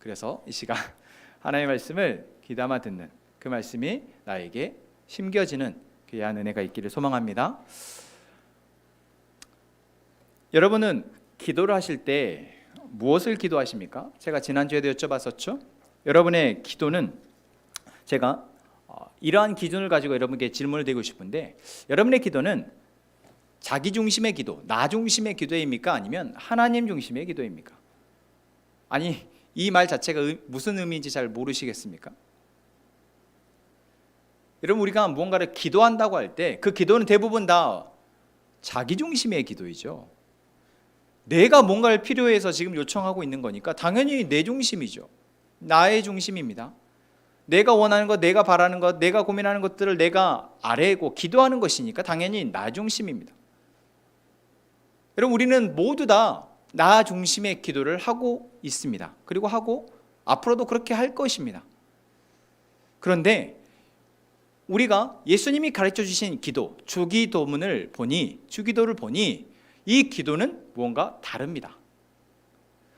그래서 이 시간 하나님의 말씀을 귀담아 듣는 그 말씀이 나에게 심겨지는 귀한 은혜가 있기를 소망합니다. 여러분은 기도를 하실 때 무엇을 기도하십니까? 제가 지난주에도 여쭤봤었죠. 여러분의 기도는 제가 이러한 기준을 가지고 여러분께 질문을 드리고 싶은데, 여러분의 기도는 자기 중심의 기도, 나 중심의 기도입니까? 아니면 하나님 중심의 기도입니까? 아니, 이 말 자체가 무슨 의미인지 잘 모르시겠습니까? 여러분, 우리가 무언가를 기도한다고 할 때 그 기도는 대부분 다 자기 중심의 기도이죠. 내가 뭔가를 필요해서 지금 요청하고 있는 거니까 당연히 내 중심이죠. 나의 중심입니다. 내가 원하는 것, 내가 바라는 것, 내가 고민하는 것들을 내가 아뢰고 기도하는 것이니까 당연히 나 중심입니다. 여러분, 우리는 모두 다 나 중심의 기도를 하고 있습니다. 그리고 하고 앞으로도 그렇게 할 것입니다. 그런데 우리가 예수님이 가르쳐 주신 기도, 주기도를 보니 이 기도는 무언가 다릅니다.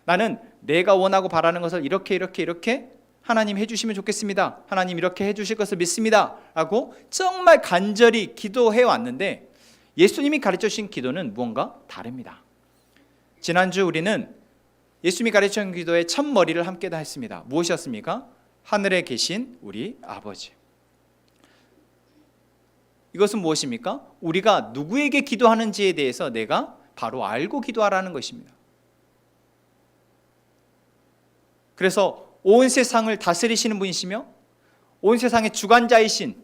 나는 내가 원하고 바라는 것을 이렇게 하나님 해주시면 좋겠습니다. 하나님 이렇게 해주실 것을 믿습니다. 라고 정말 간절히 기도해 왔는데, 예수님이 가르쳐 주신 기도는 무언가 다릅니다. 지난주 우리는 예수님이 가르쳐 준 기도의 첫 머리를 함께 다 했습니다. 무엇이었습니까? 하늘에 계신 우리 아버지. 이것은 무엇입니까? 우리가 누구에게 기도하는지에 대해서 내가 바로 알고 기도하라는 것입니다. 그래서 온 세상을 다스리시는 분이시며 온 세상의 주관자이신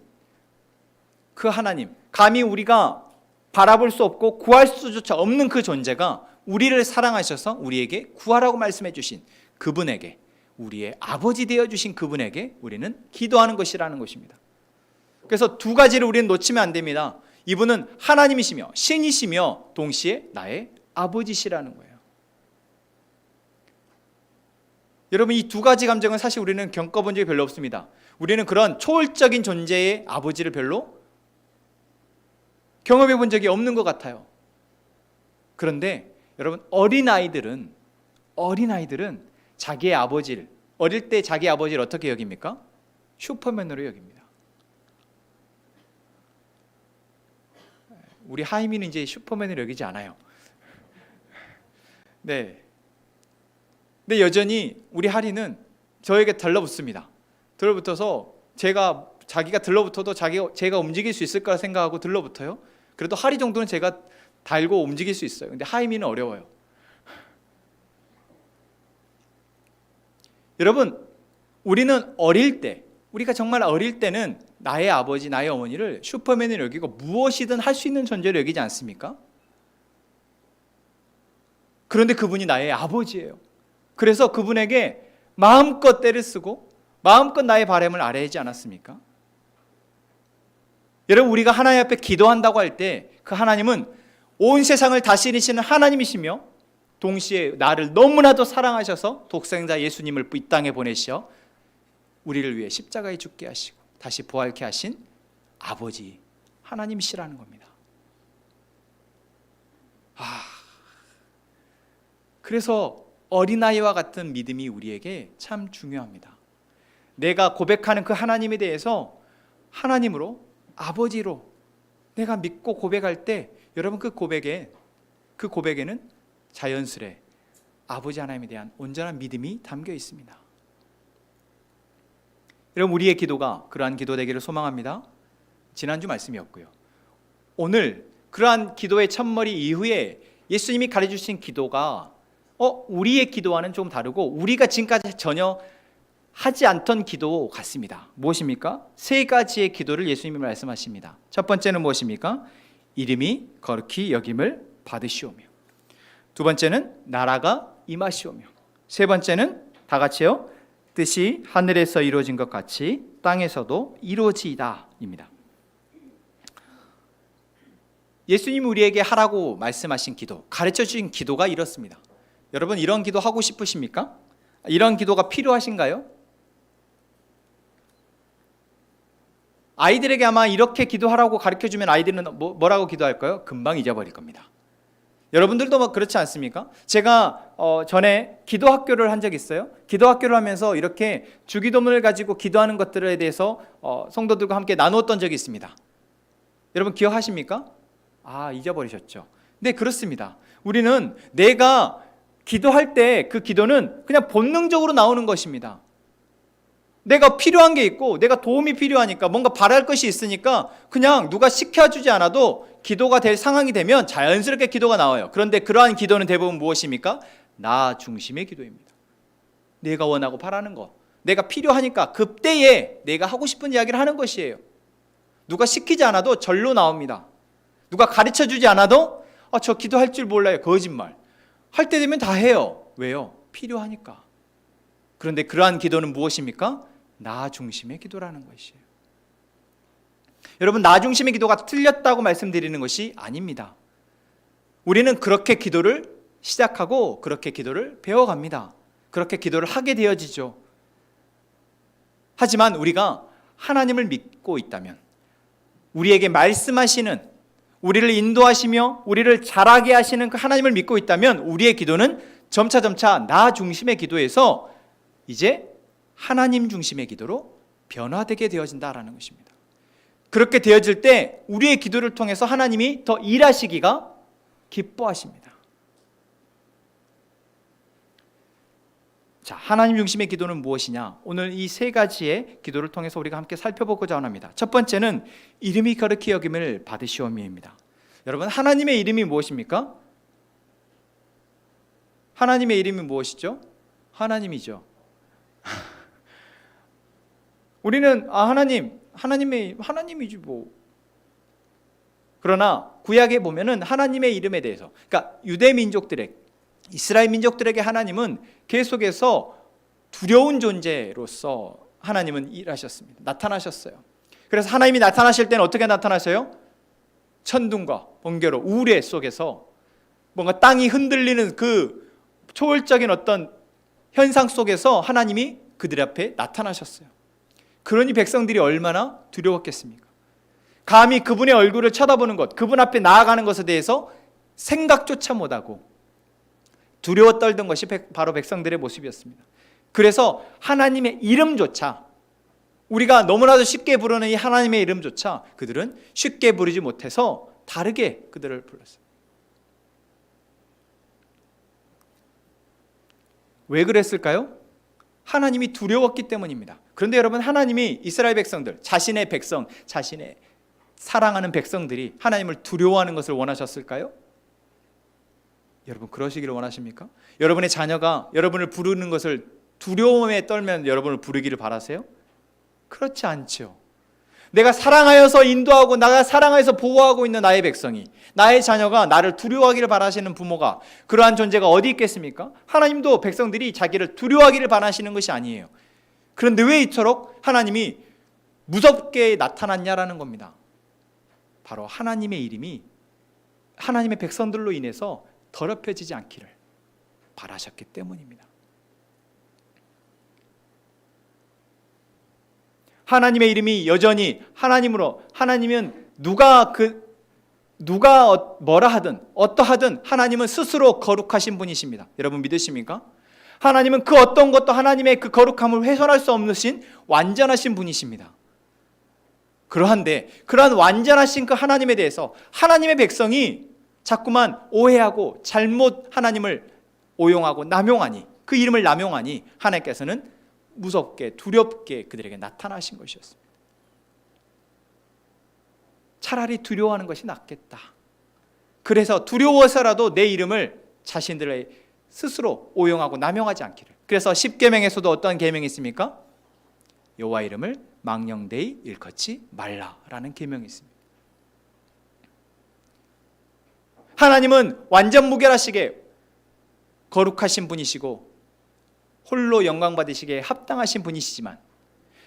그 하나님, 감히 우리가 바라볼 수 없고 구할 수조차 없는 그 존재가 우리를 사랑하셔서 우리에게 구하라고 말씀해 주신 그분에게, 우리의 아버지 되어주신 그분에게 우리는 기도하는 것이라는 것입니다. 그래서 두 가지를 우리는 놓치면 안 됩니다. 이분은 하나님이시며 신이시며 동시에 나의 아버지시라는 거예요. 여러분, 이 두 가지 감정은 사실 우리는 겪어본 적이 별로 없습니다. 우리는 그런 초월적인 존재의 아버지를 별로 경험해 본 적이 없는 것 같아요. 그런데 여러분, 어린아이들은 자기의 아버지를, 어릴 때 자기 아버지를 어떻게 여깁니까? 슈퍼맨으로 여깁니다. 우리 하이미는 이제 슈퍼맨을 여기지 않아요. 네. 근데 여전히 우리 하리는 저에게 달라붙습니다. 달라붙어서 자기가 들러붙어도 제가 움직일 수 있을 거라 생각하고 들러붙어요. 그래도 하리 정도는 제가 달고 움직일 수 있어요. 근데 하이미는 어려워요. 여러분, 우리는 우리가 정말 어릴 때는 나의 아버지, 나의 어머니를 슈퍼맨을 여기고 무엇이든 할 수 있는 존재로 여기지 않습니까? 그런데 그분이 나의 아버지예요. 그래서 그분에게 마음껏 때를 쓰고 마음껏 나의 바람을 아뢰지 않았습니까? 여러분, 우리가 하나님 앞에 기도한다고 할 때 그 하나님은 온 세상을 다스리시는 하나님이시며 동시에 나를 너무나도 사랑하셔서 독생자 예수님을 이 땅에 보내셔 우리를 위해 십자가에 죽게 하시고 다시 부활케 하신 아버지 하나님이시라는 겁니다. 그래서 어린아이와 같은 믿음이 우리에게 참 중요합니다. 내가 고백하는 그 하나님에 대해서 하나님으로, 아버지로 내가 믿고 고백할 때, 여러분, 그 고백에는 자연스레 아버지 하나님에 대한 온전한 믿음이 담겨 있습니다. 여러분, 우리의 기도가 그러한 기도 되기를 소망합니다. 지난주 말씀이었고요. 오늘 그러한 기도의 첫머리 이후에 예수님이 가르쳐주신 기도가 우리의 기도와는 좀 다르고 우리가 지금까지 전혀 하지 않던 기도 같습니다. 무엇입니까? 세 가지의 기도를 예수님이 말씀하십니다. 첫 번째는 무엇입니까? 이름이 거룩히 여김을 받으시오며, 두 번째는 나라가 임하시오며, 세 번째는 다 같이요, 뜻이 하늘에서 이루어진 것 같이 땅에서도 이루어지이다 입니다. 예수님이 우리에게 하라고 말씀하신 기도, 가르쳐 주신 기도가 이렇습니다. 여러분, 이런 기도 하고 싶으십니까? 이런 기도가 필요하신가요? 아이들에게 아마 이렇게 기도하라고 가르쳐주면 아이들은 뭐라고 기도할까요? 금방 잊어버릴 겁니다. 여러분들도 막 그렇지 않습니까? 제가 전에 기도 학교를 한 적이 있어요. 기도 학교를 하면서 이렇게 주기도문을 가지고 기도하는 것들에 대해서 성도들과 함께 나누었던 적이 있습니다. 여러분 기억하십니까? 잊어버리셨죠? 네, 그렇습니다. 우리는 내가 기도할 때 그 기도는 그냥 본능적으로 나오는 것입니다. 내가 필요한 게 있고 내가 도움이 필요하니까, 뭔가 바랄 것이 있으니까 그냥 누가 시켜주지 않아도 기도가 될 상황이 되면 자연스럽게 기도가 나와요. 그런데 그러한 기도는 대부분 무엇입니까? 나 중심의 기도입니다. 내가 원하고 바라는 거, 내가 필요하니까 그때에 내가 하고 싶은 이야기를 하는 것이에요. 누가 시키지 않아도 절로 나옵니다. 누가 가르쳐주지 않아도 저 기도할 줄 몰라요. 거짓말. 할 때 되면 다 해요. 왜요? 필요하니까. 그런데 그러한 기도는 무엇입니까? 나 중심의 기도라는 것이에요. 여러분, 나 중심의 기도가 틀렸다고 말씀드리는 것이 아닙니다. 우리는 그렇게 기도를 시작하고 그렇게 기도를 배워갑니다. 그렇게 기도를 하게 되어지죠. 하지만 우리가 하나님을 믿고 있다면, 우리에게 말씀하시는, 우리를 인도하시며 우리를 자라게 하시는 그 하나님을 믿고 있다면 우리의 기도는 점차 나 중심의 기도에서 이제 하나님 중심의 기도로 변화되게 되어진다라는 것입니다. 그렇게 되어질 때 우리의 기도를 통해서 하나님이 더 일하시기가 기뻐하십니다. 자, 하나님 중심의 기도는 무엇이냐? 오늘 이 세 가지의 기도를 통해서 우리가 함께 살펴보고자 합니다. 첫 번째는 이름이 거룩히 여김을 받으시오미입니다. 여러분, 하나님의 이름이 무엇입니까? 하나님의 이름이 무엇이죠? 하나님이죠. 우리는 하나님이지 뭐. 그러나 구약에 보면은 하나님의 이름에 대해서, 그러니까 유대 민족들의, 이스라엘 민족들에게 하나님은 계속해서 두려운 존재로서 하나님은 일하셨습니다. 나타나셨어요. 그래서 하나님이 나타나실 때는 어떻게 나타나세요? 천둥과 번개로 우레 속에서 뭔가 땅이 흔들리는 그 초월적인 어떤 현상 속에서 하나님이 그들 앞에 나타나셨어요. 그러니 백성들이 얼마나 두려웠겠습니까? 감히 그분의 얼굴을 쳐다보는 것, 그분 앞에 나아가는 것에 대해서 생각조차 못하고 두려워 떨던 것이 바로 백성들의 모습이었습니다. 그래서 하나님의 이름조차, 우리가 너무나도 쉽게 부르는 이 하나님의 이름조차 그들은 쉽게 부르지 못해서 다르게 그들을 불렀어요. 왜 그랬을까요? 하나님이 두려웠기 때문입니다. 그런데 여러분, 하나님이 이스라엘 백성들, 자신의 백성, 자신의 사랑하는 백성들이 하나님을 두려워하는 것을 원하셨을까요? 여러분, 그러시기를 원하십니까? 여러분의 자녀가 여러분을 부르는 것을 두려움에 떨면 여러분을 부르기를 바라세요? 그렇지 않죠. 내가 사랑하여서 인도하고 내가 사랑하여서 보호하고 있는 나의 백성이, 나의 자녀가 나를 두려워하기를 바라시는 부모가, 그러한 존재가 어디 있겠습니까? 하나님도 백성들이 자기를 두려워하기를 바라시는 것이 아니에요. 그런데 왜 이토록 하나님이 무섭게 나타났냐라는 겁니다. 바로 하나님의 이름이 하나님의 백성들로 인해서 더럽혀지지 않기를 바라셨기 때문입니다. 하나님의 이름이 여전히 하나님으로, 하나님은 누가 뭐라 하든 어떠하든 하나님은 스스로 거룩하신 분이십니다. 여러분 믿으십니까? 하나님은 그 어떤 것도 하나님의 그 거룩함을 훼손할 수 없으신 완전하신 분이십니다. 그러한데 그러한 완전하신 그 하나님에 대해서 하나님의 백성이 자꾸만 오해하고 잘못 하나님을 오용하고 남용하니, 그 이름을 남용하니 하나님께서는 무섭게 두렵게 그들에게 나타나신 것이었습니다. 차라리 두려워하는 것이 낫겠다. 그래서 두려워서라도 내 이름을 자신들의 스스로 오용하고 남용하지 않기를. 그래서 10계명에서도 어떤 계명이 있습니까? 여호와 이름을 망령되이 일컫지 말라라는 계명이 있습니다. 하나님은 완전 무결하시게 거룩하신 분이시고 홀로 영광 받으시기에 합당하신 분이시지만,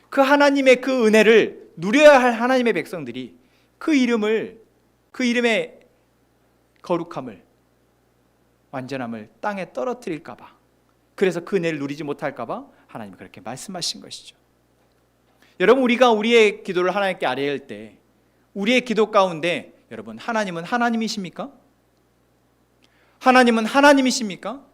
그 하나님의 그 은혜를 누려야 할 하나님의 백성들이 그 이름의 거룩함을, 완전함을 땅에 떨어뜨릴까 봐, 그래서 그 은혜를 누리지 못할까 봐 하나님이 그렇게 말씀하신 것이죠. 여러분, 우리가 우리의 기도를 하나님께 아뢰할 때 우리의 기도 가운데 여러분, 하나님은 하나님이십니까? 하나님은 하나님이십니까?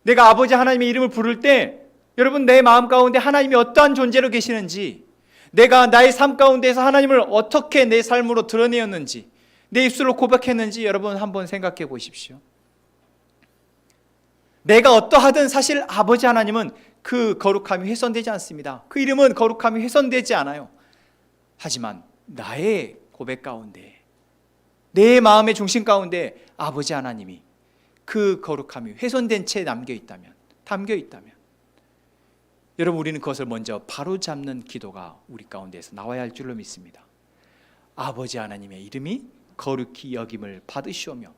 내가 아버지 하나님의 이름을 부를 때 여러분 내 마음 가운데 하나님이 어떠한 존재로 계시는지, 내가 나의 삶 가운데서 하나님을 어떻게 내 삶으로 드러내었는지, 내 입술로 고백했는지 여러분 한번 생각해 보십시오. 내가 어떠하든 사실 아버지 하나님은 그 거룩함이 훼손되지 않습니다. 그 이름은 거룩함이 훼손되지 않아요. 하지만 나의 고백 가운데, 내 마음의 중심 가운데 아버지 하나님이 그 거룩함이 훼손된 채 담겨 있다면, 여러분 우리는 그것을 먼저 바로잡는 기도가 우리 가운데에서 나와야 할 줄로 믿습니다. 아버지 하나님의 이름이 거룩히 여김을 받으시오며,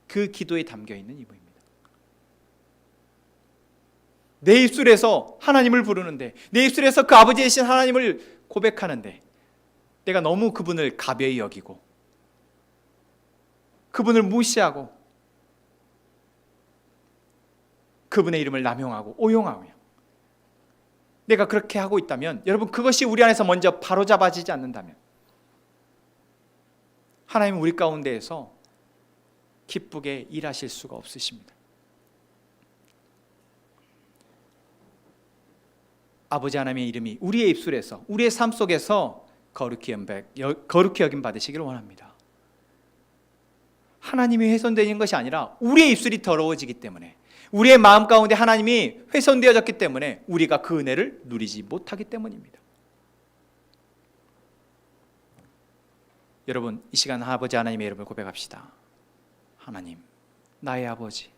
그 기도에 담겨 있는 이유입니다. 내 입술에서 하나님을 부르는데, 내 입술에서 그 아버지 되신 하나님을 고백하는데 내가 너무 그분을 가벼이 여기고 그분을 무시하고 그분의 이름을 남용하고 오용하며 내가 그렇게 하고 있다면, 여러분 그것이 우리 안에서 먼저 바로잡아지지 않는다면 하나님은 우리 가운데에서 기쁘게 일하실 수가 없으십니다. 아버지 하나님의 이름이 우리의 입술에서, 우리의 삶 속에서 거룩히 여김 받으시기를 원합니다. 하나님이 훼손되는 것이 아니라 우리의 입술이 더러워지기 때문에, 우리의 마음 가운데 하나님이 훼손되어졌기 때문에 우리가 그 은혜를 누리지 못하기 때문입니다. 여러분 이 시간 아버지 하나님의 이름을 고백합시다. 하나님, 나의 아버지,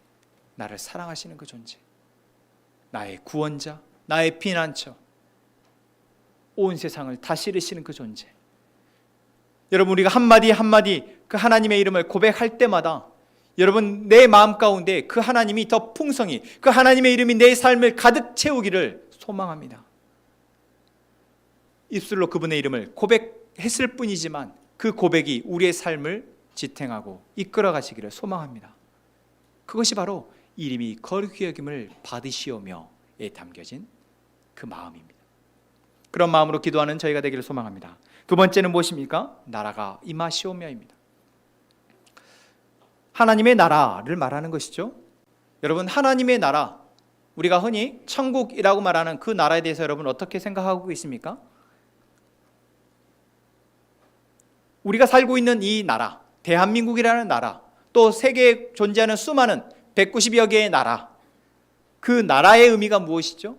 나를 사랑하시는 그 존재, 나의 구원자, 나의 피난처, 온 세상을 다스리시는 그 존재. 여러분 우리가 한마디 한마디 그 하나님의 이름을 고백할 때마다 여러분 내 마음 가운데 그 하나님이 더 풍성히, 그 하나님의 이름이 내 삶을 가득 채우기를 소망합니다. 입술로 그분의 이름을 고백했을 뿐이지만 그 고백이 우리의 삶을 지탱하고 이끌어 가시기를 소망합니다. 그것이 바로 이름이 거룩히 여김을 받으시오며에 담겨진 그 마음입니다. 그런 마음으로 기도하는 저희가 되기를 소망합니다. 두 번째는 무엇입니까? 나라가 임하시오며입니다. 하나님의 나라를 말하는 것이죠. 여러분 하나님의 나라, 우리가 흔히 천국이라고 말하는 그 나라에 대해서 여러분 어떻게 생각하고 계십니까? 우리가 살고 있는 이 나라, 대한민국이라는 나라, 또 세계에 존재하는 수많은 190여 개의 나라, 그 나라의 의미가 무엇이죠?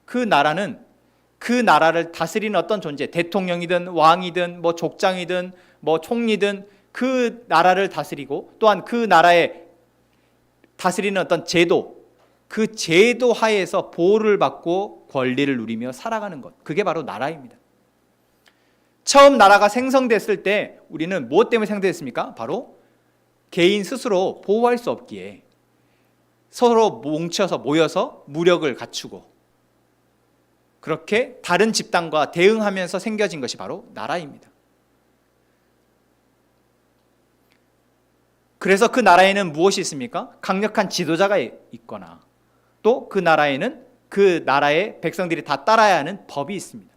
그 나라는 그 나라를 다스리는 어떤 존재, 대통령이든 왕이든 뭐 족장이든 뭐 총리든 그 나라를 다스리고, 또한 그 나라에 다스리는 어떤 제도, 그 제도 하에서 보호를 받고 권리를 누리며 살아가는 것, 그게 바로 나라입니다. 처음 나라가 생성됐을 때 우리는 무엇 때문에 생성됐습니까? 바로 개인 스스로 보호할 수 없기에 서로 모여서 무력을 갖추고 그렇게 다른 집단과 대응하면서 생겨진 것이 바로 나라입니다. 그래서 그 나라에는 무엇이 있습니까? 강력한 지도자가 있거나, 또 그 나라에는 그 나라의 백성들이 다 따라야 하는 법이 있습니다.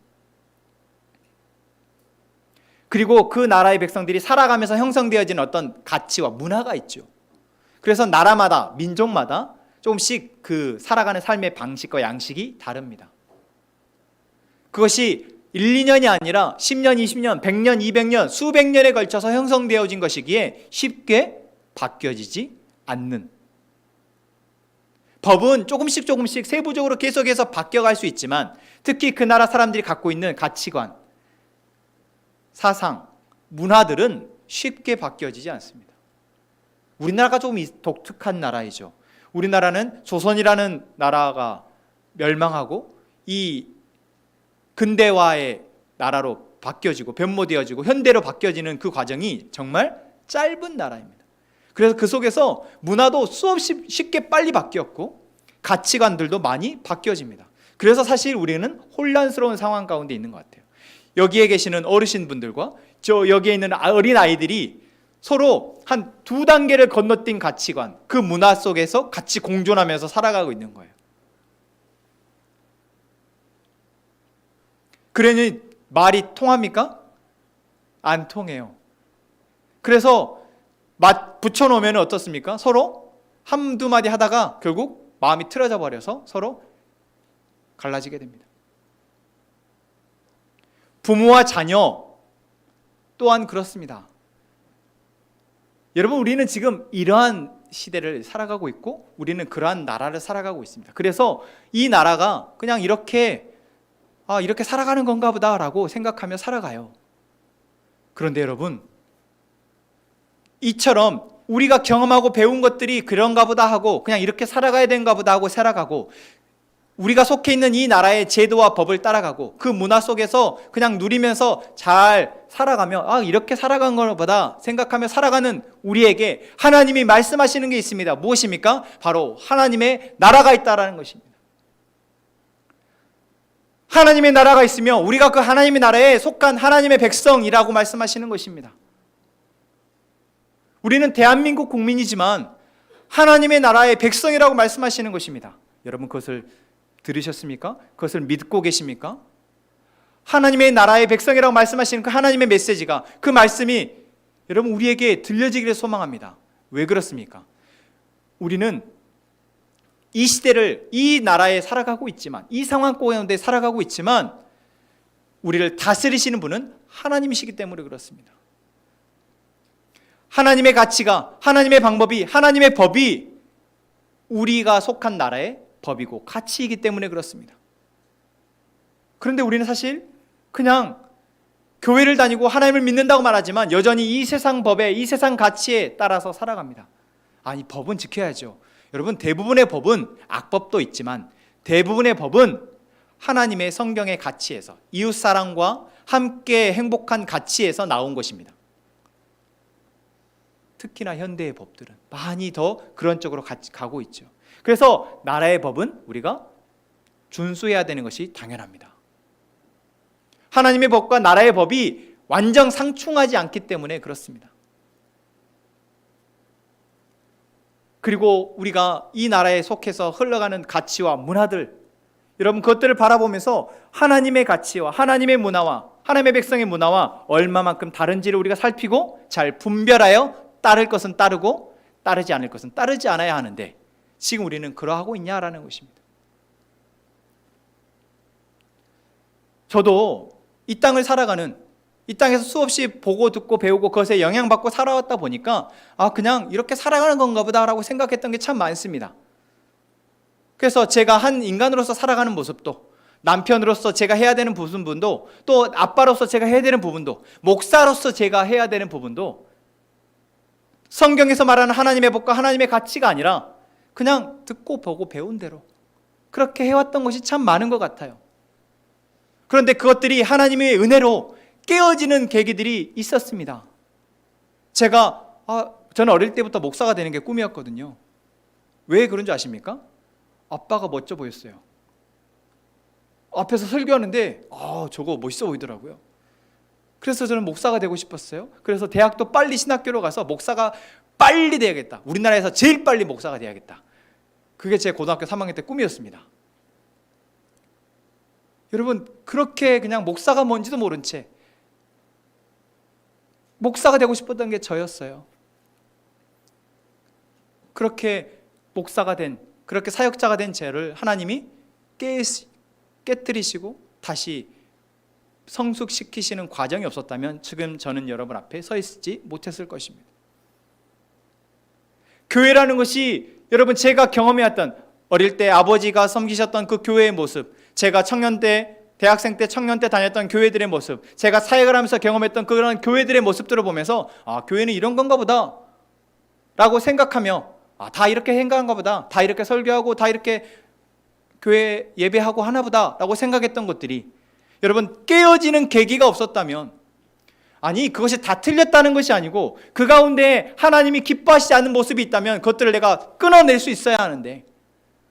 그리고 그 나라의 백성들이 살아가면서 형성되어진 어떤 가치와 문화가 있죠. 그래서 나라마다, 민족마다 조금씩 그 살아가는 삶의 방식과 양식이 다릅니다. 그것이 1, 2년이 아니라 10년, 20년, 100년, 200년, 수백 년에 걸쳐서 형성되어진 것이기에 쉽게 바뀌어지지 않는, 법은 조금씩 세부적으로 계속해서 바뀌어갈 수 있지만 특히 그 나라 사람들이 갖고 있는 가치관, 사상, 문화들은 쉽게 바뀌어지지 않습니다. 우리나라가 조금 독특한 나라이죠. 우리나라는 조선이라는 나라가 멸망하고 이 근대화의 나라로 바뀌어지고 변모되어지고 현대로 바뀌어지는 그 과정이 정말 짧은 나라입니다. 그래서 그 속에서 문화도 수없이 쉽게 빨리 바뀌었고 가치관들도 많이 바뀌어집니다. 그래서 사실 우리는 혼란스러운 상황 가운데 있는 것 같아요. 여기에 계시는 어르신분들과 여기에 있는 어린 아이들이 서로 한 두 단계를 건너뛴 가치관, 그 문화 속에서 같이 공존하면서 살아가고 있는 거예요. 그러니 말이 통합니까? 안 통해요. 그래서 붙여놓으면 어떻습니까? 서로 한두 마디 하다가 결국 마음이 틀어져 버려서 서로 갈라지게 됩니다. 부모와 자녀 또한 그렇습니다. 여러분, 우리는 지금 이러한 시대를 살아가고 있고 우리는 그러한 나라를 살아가고 있습니다. 그래서 이 나라가 그냥 이렇게 살아가는 건가 보다라고 생각하며 살아가요. 그런데 여러분, 이처럼 우리가 경험하고 배운 것들이 그런가 보다 하고 그냥 이렇게 살아가야 되는가 보다 하고 살아가고, 우리가 속해 있는 이 나라의 제도와 법을 따라가고 그 문화 속에서 그냥 누리면서 잘 살아가며 이렇게 살아간 것보다 생각하며 살아가는 우리에게 하나님이 말씀하시는 게 있습니다. 무엇입니까? 바로 하나님의 나라가 있다라는 것입니다. 하나님의 나라가 있으며 우리가 그 하나님의 나라에 속한 하나님의 백성이라고 말씀하시는 것입니다. 우리는 대한민국 국민이지만 하나님의 나라의 백성이라고 말씀하시는 것입니다. 여러분, 그것을 들으셨습니까? 그것을 믿고 계십니까? 하나님의 나라의 백성이라고 말씀하시는 그 하나님의 메시지가, 그 말씀이 여러분 우리에게 들려지기를 소망합니다. 왜 그렇습니까? 우리는 이 시대를, 이 나라에 살아가고 있지만, 이 상황 가운데 살아가고 있지만 우리를 다스리시는 분은 하나님이시기 때문에 그렇습니다. 하나님의 가치가, 하나님의 방법이, 하나님의 법이 우리가 속한 나라의 법이고 가치이기 때문에 그렇습니다. 그런데 우리는 사실 그냥 교회를 다니고 하나님을 믿는다고 말하지만 여전히 이 세상 법에, 이 세상 가치에 따라서 살아갑니다. 아니, 법은 지켜야죠. 여러분, 대부분의 법은 악법도 있지만 대부분의 법은 하나님의 성경의 가치에서, 이웃사랑과 함께 행복한 가치에서 나온 것입니다. 특히나 현대의 법들은 많이 더 그런 쪽으로 가고 있죠. 그래서 나라의 법은 우리가 준수해야 되는 것이 당연합니다. 하나님의 법과 나라의 법이 완전 상충하지 않기 때문에 그렇습니다. 그리고 우리가 이 나라에 속해서 흘러가는 가치와 문화들, 여러분 그것들을 바라보면서 하나님의 가치와 하나님의 문화와 하나님의 백성의 문화와 얼마만큼 다른지를 우리가 살피고 잘 분별하여 따를 것은 따르고 따르지 않을 것은 따르지 않아야 하는데, 지금 우리는 그러하고 있냐라는 것입니다. 저도 이 땅을 살아가는, 이 땅에서 수없이 보고 듣고 배우고 그것에 영향받고 살아왔다 보니까 그냥 이렇게 살아가는 건가 보다라고 생각했던 게 참 많습니다. 그래서 제가 한 인간으로서 살아가는 모습도, 남편으로서 제가 해야 되는 부분도, 또 아빠로서 제가 해야 되는 부분도, 목사로서 제가 해야 되는 부분도 성경에서 말하는 하나님의 법과 하나님의 가치가 아니라 그냥 듣고 보고 배운 대로 그렇게 해왔던 것이 참 많은 것 같아요. 그런데 그것들이 하나님의 은혜로 깨어지는 계기들이 있었습니다. 저는 어릴 때부터 목사가 되는 게 꿈이었거든요. 왜 그런 줄 아십니까? 아빠가 멋져 보였어요. 앞에서 설교하는데 저거 멋있어 보이더라고요. 그래서 저는 목사가 되고 싶었어요. 그래서 대학도 빨리 신학교로 가서 목사가 빨리 돼야겠다. 우리나라에서 제일 빨리 목사가 돼야겠다. 그게 제 고등학교 3학년 때 꿈이었습니다. 여러분, 그렇게 그냥 목사가 뭔지도 모른 채 목사가 되고 싶었던 게 저였어요. 그렇게 목사가 된, 그렇게 사역자가 된 저를 하나님이 깨뜨리시고 다시 성숙시키시는 과정이 없었다면 지금 저는 여러분 앞에 서 있지 못했을 것입니다. 교회라는 것이, 여러분 제가 경험해왔던, 어릴 때 아버지가 섬기셨던 그 교회의 모습, 제가 청년 때, 대학생 때, 청년 때 다녔던 교회들의 모습, 제가 사역을 하면서 경험했던 그런 교회들의 모습들을 보면서 교회는 이런 건가 보다 라고 생각하며 다 이렇게 행가한가 보다, 다 이렇게 설교하고 다 이렇게 교회 예배하고 하나 보다 라고 생각했던 것들이, 여러분 깨어지는 계기가 없었다면, 아니 그것이 다 틀렸다는 것이 아니고 그 가운데 하나님이 기뻐하시지 않는 모습이 있다면 그것들을 내가 끊어낼 수 있어야 하는데,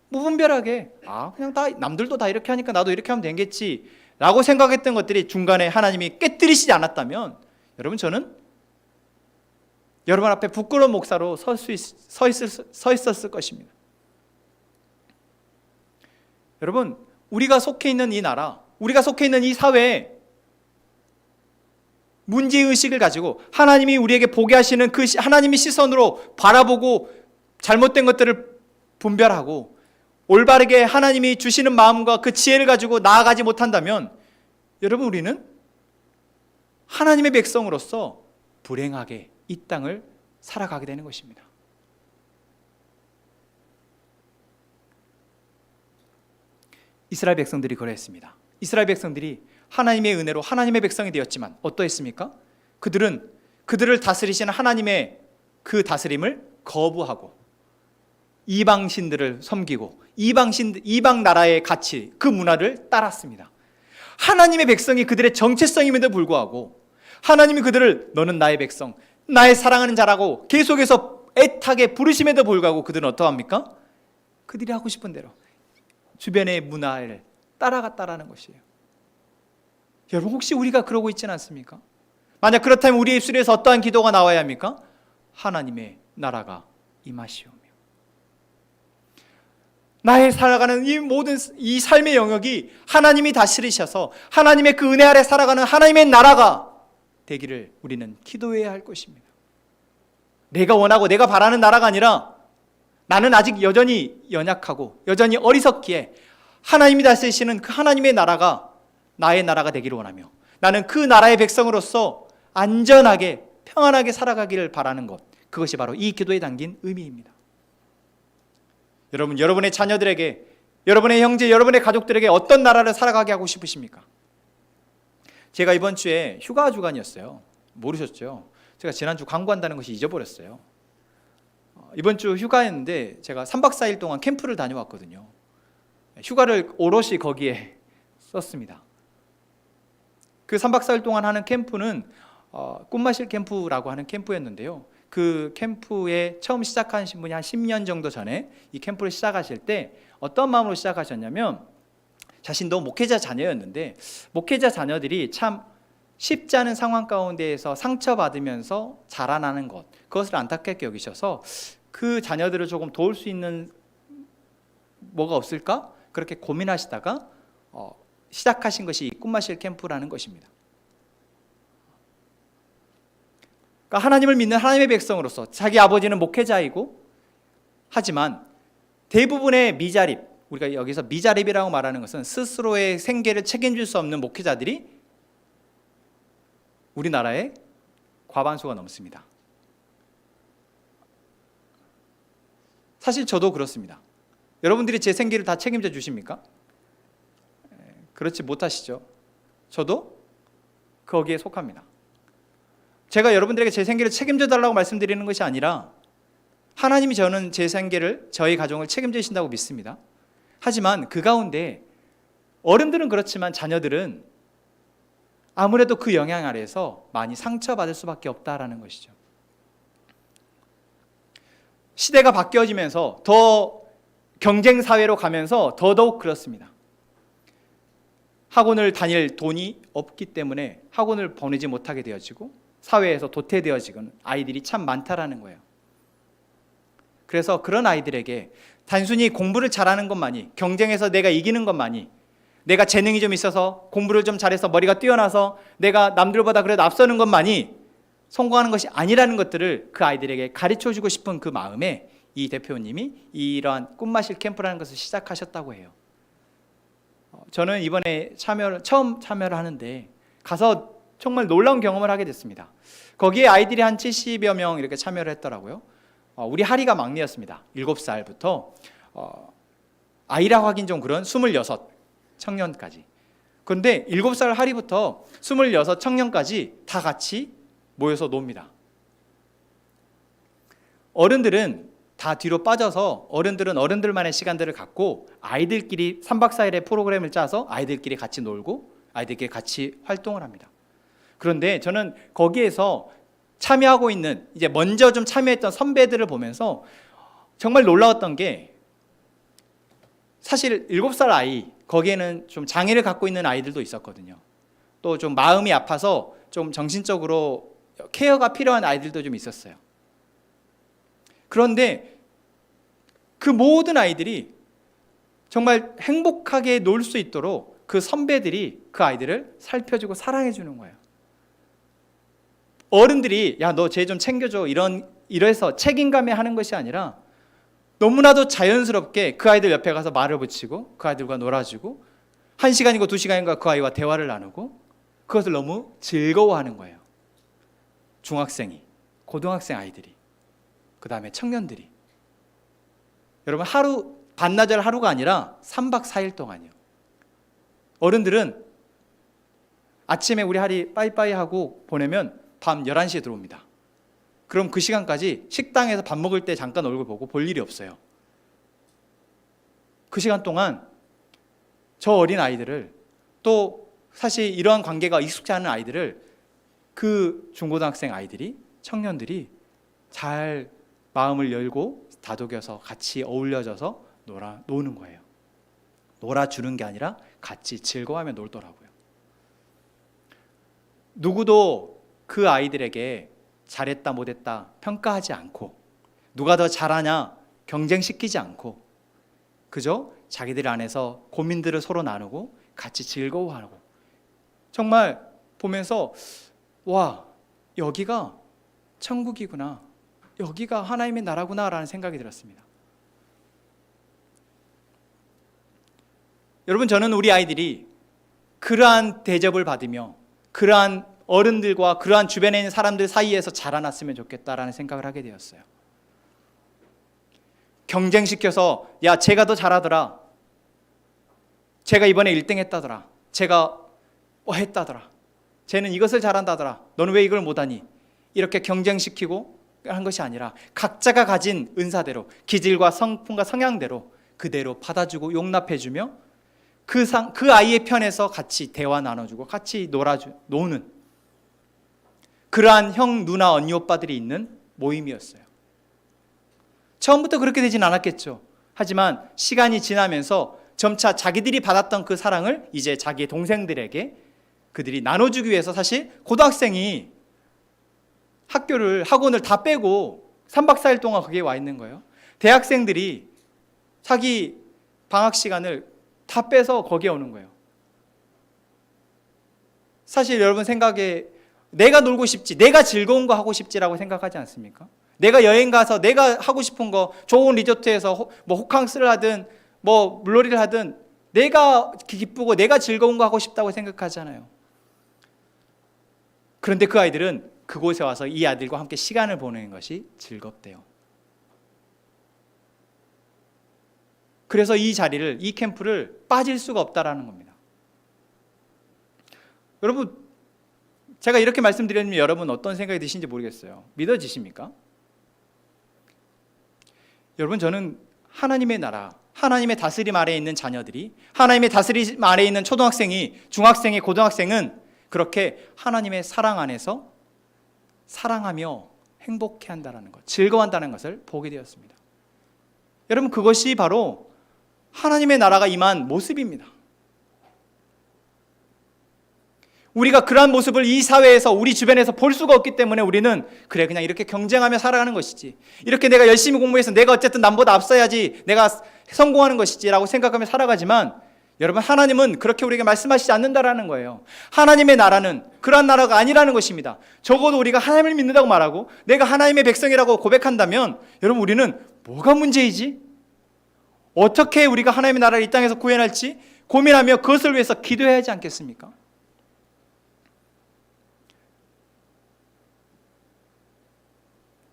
무분별하게 그냥 다 남들도 다 이렇게 하니까 나도 이렇게 하면 되겠지 라고 생각했던 것들이 중간에 하나님이 깨뜨리시지 않았다면, 여러분 저는 여러분 앞에 부끄러운 목사로 서 있었을 것입니다. 여러분, 우리가 속해 있는 이 나라, 우리가 속해 있는 이 사회에 문제의식을 가지고 하나님이 우리에게 보게 하시는 그 하나님의 시선으로 바라보고 잘못된 것들을 분별하고 올바르게 하나님이 주시는 마음과 그 지혜를 가지고 나아가지 못한다면 여러분, 우리는 하나님의 백성으로서 불행하게 이 땅을 살아가게 되는 것입니다. 이스라엘 백성들이 그랬습니다. 이스라엘 백성들이 하나님의 은혜로 하나님의 백성이 되었지만 어떠했습니까? 그들을 다스리시는 하나님의 그 다스림을 거부하고 이방신들을 섬기고 이방 나라의 가치, 그 문화를 따랐습니다. 하나님의 백성이 그들의 정체성임에도 불구하고 하나님이 그들을 너는 나의 백성, 나의 사랑하는 자라고 계속해서 애타게 부르심에도 불구하고 그들은 어떠합니까? 그들이 하고 싶은 대로 주변의 문화를 따라갔다라는 것이에요. 여러분, 혹시 우리가 그러고 있지는 않습니까? 만약 그렇다면 우리의 입술에서 어떠한 기도가 나와야 합니까? 하나님의 나라가 임하시오며, 나의 살아가는 이 모든 이 삶의 영역이 하나님이 다스리셔서 하나님의 그 은혜 아래 살아가는 하나님의 나라가 되기를 우리는 기도해야 할 것입니다. 내가 원하고 내가 바라는 나라가 아니라 나는 아직 여전히 연약하고 여전히 어리석기에 하나님이 다스리시는 그 하나님의 나라가 나의 나라가 되기를 원하며 나는 그 나라의 백성으로서 안전하게 평안하게 살아가기를 바라는 것, 그것이 바로 이 기도에 담긴 의미입니다. 여러분, 여러분의 자녀들에게, 여러분의 형제, 여러분의 가족들에게 어떤 나라를 살아가게 하고 싶으십니까? 제가 이번 주에 휴가 주간이었어요. 모르셨죠? 제가 지난주 광고한다는 것이 잊어버렸어요. 이번 주 휴가였는데 제가 3박 4일 동안 캠프를 다녀왔거든요. 휴가를 오롯이 거기에 썼습니다. 그 3박 4일 동안 하는 캠프는 꿈마실 캠프라고 하는 캠프였는데요. 그 캠프에 처음 시작하신 분이 한 10년 정도 전에 이 캠프를 시작하실 때 어떤 마음으로 시작하셨냐면, 자신도 목회자 자녀였는데 목회자 자녀들이 참 쉽지 않은 상황 가운데에서 상처받으면서 자라나는 것, 그것을 안타깝게 여기셔서 그 자녀들을 조금 도울 수 있는 뭐가 없을까? 그렇게 고민하시다가 시작하신 것이 꿈마실 캠프라는 것입니다. 그러니까 하나님을 믿는 하나님의 백성으로서 자기 아버지는 목회자이고, 하지만 대부분의 미자립, 우리가 여기서 미자립이라고 말하는 것은 스스로의 생계를 책임질 수 없는 목회자들이 우리나라에 과반수가 넘습니다. 사실 저도 그렇습니다. 여러분들이 제 생계를 다 책임져 주십니까? 그렇지 못하시죠. 저도 거기에 속합니다. 제가 여러분들에게 제 생계를 책임져 달라고 말씀드리는 것이 아니라 하나님이 저는 제 생계를, 저희 가정을 책임져 주신다고 믿습니다. 하지만 그 가운데 어른들은 그렇지만 자녀들은 아무래도 그 영향 아래에서 많이 상처받을 수밖에 없다라는 것이죠. 시대가 바뀌어지면서 더 경쟁 사회로 가면서 더더욱 그렇습니다. 학원을 다닐 돈이 없기 때문에 학원을 보내지 못하게 되어지고 사회에서 도태되어지는 아이들이 참 많다라는 거예요. 그래서 그런 아이들에게 단순히 공부를 잘하는 것만이, 경쟁에서 내가 이기는 것만이, 내가 재능이 좀 있어서 공부를 좀 잘해서 머리가 뛰어나서 내가 남들보다 그래도 앞서는 것만이 성공하는 것이 아니라는 것들을 그 아이들에게 가르쳐주고 싶은 그 마음에 이 대표님이 이러한 꿈마실 캠프라는 것을 시작하셨다고 해요. 저는 이번에 처음 참여를 하는데 가서 정말 놀라운 경험을 하게 됐습니다. 거기에 아이들이 한 70여 명 이렇게 참여를 했더라고요. 우리 하리가 막내였습니다. 7살부터 아이라고 하긴 좀 그런 26 청년까지. 그런데 7살 하리부터 26 청년까지 다 같이 모여서 놉니다. 어른들은 다 뒤로 빠져서 어른들은 어른들만의 시간들을 갖고 아이들끼리 3박 4일의 프로그램을 짜서 아이들끼리 같이 놀고 아이들끼리 같이 활동을 합니다. 그런데 저는 거기에서 참여하고 있는, 이제 먼저 좀 참여했던 선배들을 보면서 정말 놀라웠던 게, 사실 7살 아이, 거기에는 좀 장애를 갖고 있는 아이들도 있었거든요. 또 좀 마음이 아파서 좀 정신적으로 케어가 필요한 아이들도 좀 있었어요. 그런데 그 모든 아이들이 정말 행복하게 놀 수 있도록 그 선배들이 그 아이들을 살펴주고 사랑해 주는 거예요. 어른들이 야 너 쟤 좀 챙겨줘 이래서 책임감에 하는 것이 아니라 너무나도 자연스럽게 그 아이들 옆에 가서 말을 붙이고 그 아이들과 놀아주고 1시간이고 2시간인가 그 아이와 대화를 나누고 그것을 너무 즐거워하는 거예요. 중학생이, 고등학생 아이들이, 그 다음에 청년들이. 여러분 반나절 하루가 아니라 3박 4일 동안이요. 어른들은 아침에 우리 하리 빠이빠이 하고 보내면 밤 11시에 들어옵니다. 그럼 그 시간까지 식당에서 밥 먹을 때 잠깐 얼굴 보고 볼 일이 없어요. 그 시간 동안 저 어린 아이들을, 또 사실 이러한 관계가 익숙지 않은 아이들을 그 중고등학생 아이들이, 청년들이 잘 마음을 열고 다독여서 같이 어울려져서 노는 거예요. 놀아주는 게 아니라 같이 즐거워하며 놀더라고요. 누구도 그 아이들에게 잘했다 못했다 평가하지 않고, 누가 더 잘하냐 경쟁시키지 않고, 그저 자기들 안에서 고민들을 서로 나누고 같이 즐거워하고, 정말 보면서 와, 여기가 천국이구나, 여기가 하나님의 나라구나 라는 생각이 들었습니다. 여러분, 저는 우리 아이들이 그러한 대접을 받으며 그러한 어른들과 그러한 주변에 있는 사람들 사이에서 자라났으면 좋겠다라는 생각을 하게 되었어요. 경쟁시켜서 야 쟤가 더 잘하더라, 쟤가 이번에 1등 했다더라, 쟤가 했다더라, 쟤는 이것을 잘한다더라, 너는 왜 이걸 못하니, 이렇게 경쟁시키고 한 것이 아니라 각자가 가진 은사대로, 기질과 성품과 성향대로 그대로 받아주고 용납해주며 그 아이의 편에서 같이 대화 나눠주고 같이 노는 그러한 형, 누나, 언니, 오빠들이 있는 모임이었어요. 처음부터 그렇게 되진 않았겠죠. 하지만 시간이 지나면서 점차 자기들이 받았던 그 사랑을 이제 자기의 동생들에게 그들이 나눠주기 위해서, 사실 고등학생이 학원을 다 빼고 3박 4일 동안 거기에 와 있는 거예요. 대학생들이 자기 방학 시간을 다 빼서 거기에 오는 거예요. 사실 여러분 생각에 내가 놀고 싶지, 내가 즐거운 거 하고 싶지라고 생각하지 않습니까? 내가 여행 가서 내가 하고 싶은 거, 좋은 리조트에서 뭐 호캉스를 하든 뭐 물놀이를 하든 내가 기쁘고 내가 즐거운 거 하고 싶다고 생각하잖아요. 그런데 그 아이들은 그곳에 와서 이 아들과 함께 시간을 보내는 것이 즐겁대요. 그래서 이 자리를, 이 캠프를 빠질 수가 없다라는 겁니다. 여러분, 제가 이렇게 말씀드렸는데 여러분 어떤 생각이 드시는지 모르겠어요. 믿어지십니까? 여러분, 저는 하나님의 나라, 하나님의 다스림 아래에 있는 자녀들이, 하나님의 다스림 아래에 있는 초등학생이, 중학생이, 고등학생은 그렇게 하나님의 사랑 안에서 사랑하며 행복해한다는 것, 즐거워한다는 것을 보게 되었습니다. 여러분, 그것이 바로 하나님의 나라가 임한 모습입니다. 우리가 그러한 모습을 이 사회에서, 우리 주변에서 볼 수가 없기 때문에 우리는 그래 그냥 이렇게 경쟁하며 살아가는 것이지, 이렇게 내가 열심히 공부해서 내가 어쨌든 남보다 앞서야지, 내가 성공하는 것이지 라고 생각하며 살아가지만, 여러분, 하나님은 그렇게 우리에게 말씀하시지 않는다라는 거예요. 하나님의 나라는 그러한 나라가 아니라는 것입니다. 적어도 우리가 하나님을 믿는다고 말하고 내가 하나님의 백성이라고 고백한다면, 여러분, 우리는 뭐가 문제이지? 어떻게 우리가 하나님의 나라를 이 땅에서 구현할지 고민하며 그것을 위해서 기도해야 하지 않겠습니까?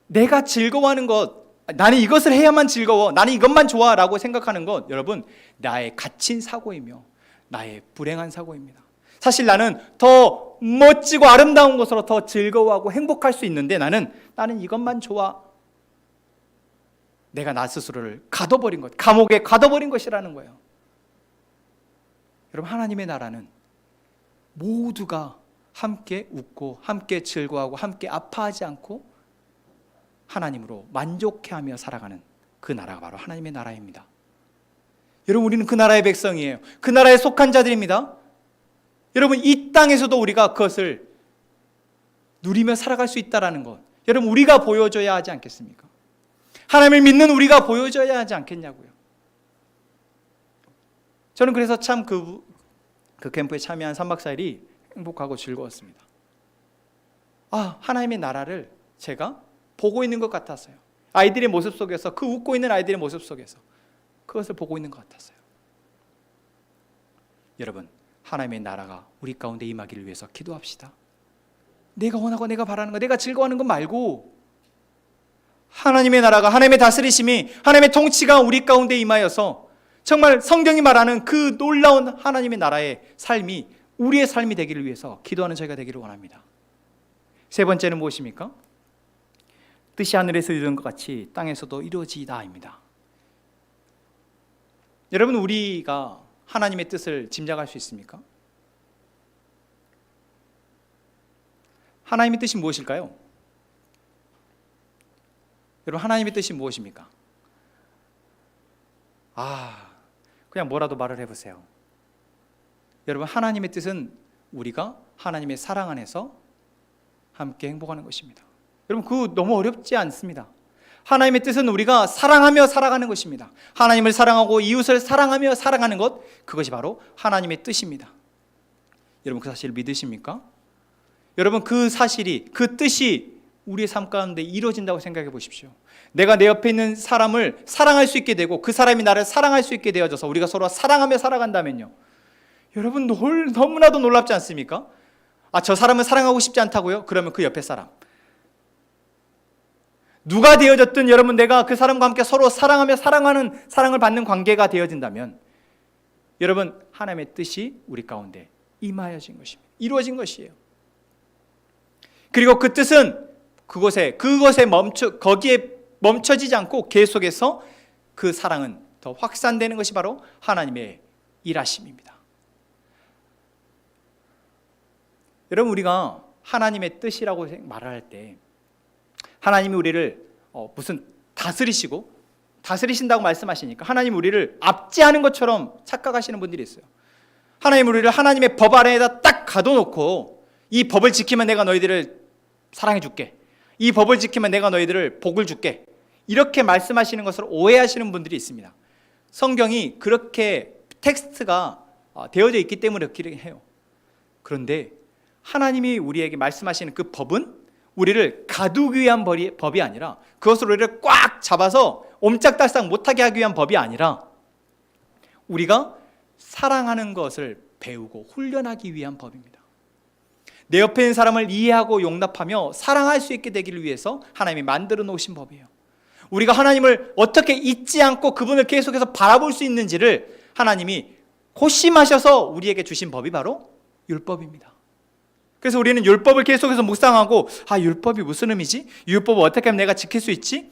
내가 즐거워하는 것, 나는 이것을 해야만 즐거워, 나는 이것만 좋아 라고 생각하는 것, 여러분, 나의 갇힌 사고이며 나의 불행한 사고입니다. 사실 나는 더 멋지고 아름다운 것으로 더 즐거워하고 행복할 수 있는데 나는 이것만 좋아, 내가 나 스스로를 가둬버린 것, 감옥에 가둬버린 것이라는 거예요. 여러분, 하나님의 나라는 모두가 함께 웃고 함께 즐거워하고 함께 아파하지 않고 하나님으로 만족해하며 살아가는 그 나라가 바로 하나님의 나라입니다. 여러분, 우리는 그 나라의 백성이에요. 그 나라에 속한 자들입니다. 여러분, 이 땅에서도 우리가 그것을 누리며 살아갈 수 있다는 것, 여러분, 우리가 보여줘야 하지 않겠습니까? 하나님을 믿는 우리가 보여줘야 하지 않겠냐고요. 저는 그래서 참 그 캠프에 참여한 3박 4일이 행복하고 즐거웠습니다. 하나님의 나라를 제가 보고 있는 것 같았어요. 아이들의 모습 속에서, 그 웃고 있는 아이들의 모습 속에서 그것을 보고 있는 것 같았어요. 여러분, 하나님의 나라가 우리 가운데 임하기를 위해서 기도합시다. 내가 원하고 내가 바라는 거, 내가 즐거워하는 것 말고 하나님의 나라가, 하나님의 다스리심이, 하나님의 통치가 우리 가운데 임하여서 정말 성경이 말하는 그 놀라운 하나님의 나라의 삶이 우리의 삶이 되기를 위해서 기도하는 저희가 되기를 원합니다. 세 번째는 무엇입니까? 뜻이 하늘에서 이루어진 것 같이 땅에서도 이루어지이다입니다. 여러분, 우리가 하나님의 뜻을 짐작할 수 있습니까? 하나님의 뜻이 무엇일까요? 여러분, 하나님의 뜻이 무엇입니까? 그냥 뭐라도 말을 해보세요. 여러분, 하나님의 뜻은 우리가 하나님의 사랑 안에서 함께 행복하는 것입니다. 여러분, 그거 너무 어렵지 않습니다. 하나님의 뜻은 우리가 사랑하며 살아가는 것입니다. 하나님을 사랑하고 이웃을 사랑하며 살아가는 것, 그것이 바로 하나님의 뜻입니다. 여러분, 그 사실을 믿으십니까? 여러분, 그 사실이, 그 뜻이 우리의 삶 가운데 이루어진다고 생각해 보십시오. 내가 내 옆에 있는 사람을 사랑할 수 있게 되고 그 사람이 나를 사랑할 수 있게 되어져서 우리가 서로 사랑하며 살아간다면요, 여러분, 너무나도 놀랍지 않습니까? 저 사람을 사랑하고 싶지 않다고요? 그러면 그 옆에 사람, 누가 되어졌든 여러분, 내가 그 사람과 함께 서로 사랑하며 사랑을 받는 관계가 되어진다면 여러분, 하나님의 뜻이 우리 가운데 임하여진 것입니다. 이루어진 것이에요. 그리고 그 뜻은 거기에 멈춰지지 않고 계속해서 그 사랑은 더 확산되는 것이 바로 하나님의 일하심입니다. 여러분, 우리가 하나님의 뜻이라고 말할 때 하나님이 우리를 무슨 다스리신다고 말씀하시니까 하나님이 우리를 압제하는 것처럼 착각하시는 분들이 있어요. 하나님이 우리를 하나님의 법 아래에다 딱 가둬놓고 이 법을 지키면 내가 너희들을 사랑해 줄게, 이 법을 지키면 내가 너희들을 복을 줄게, 이렇게 말씀하시는 것을 오해하시는 분들이 있습니다. 성경이 그렇게 텍스트가 되어져 있기 때문에 그렇게 해요. 그런데 하나님이 우리에게 말씀하시는 그 법은 우리를 가두기 위한 법이 아니라, 그것으로 우리를 꽉 잡아서 옴짝달싹 못하게 하기 위한 법이 아니라 우리가 사랑하는 것을 배우고 훈련하기 위한 법입니다. 내 옆에 있는 사람을 이해하고 용납하며 사랑할 수 있게 되기를 위해서 하나님이 만들어 놓으신 법이에요. 우리가 하나님을 어떻게 잊지 않고 그분을 계속해서 바라볼 수 있는지를 하나님이 고심하셔서 우리에게 주신 법이 바로 율법입니다. 그래서 우리는 율법을 계속해서 묵상하고, 율법이 무슨 의미지? 율법을 어떻게 하면 내가 지킬 수 있지?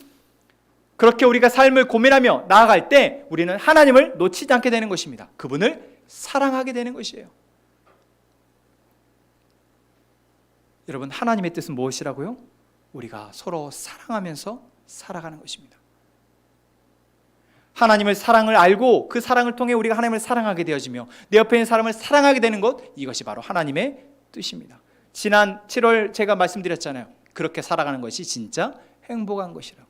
그렇게 우리가 삶을 고민하며 나아갈 때 우리는 하나님을 놓치지 않게 되는 것입니다. 그분을 사랑하게 되는 것이에요. 여러분, 하나님의 뜻은 무엇이라고요? 우리가 서로 사랑하면서 살아가는 것입니다. 하나님의 사랑을 알고 그 사랑을 통해 우리가 하나님을 사랑하게 되어지며 내 옆에 있는 사람을 사랑하게 되는 것, 이것이 바로 하나님의 뜻입니다. 지난 7월 제가 말씀드렸잖아요. 그렇게 살아가는 것이 진짜 행복한 것이라고.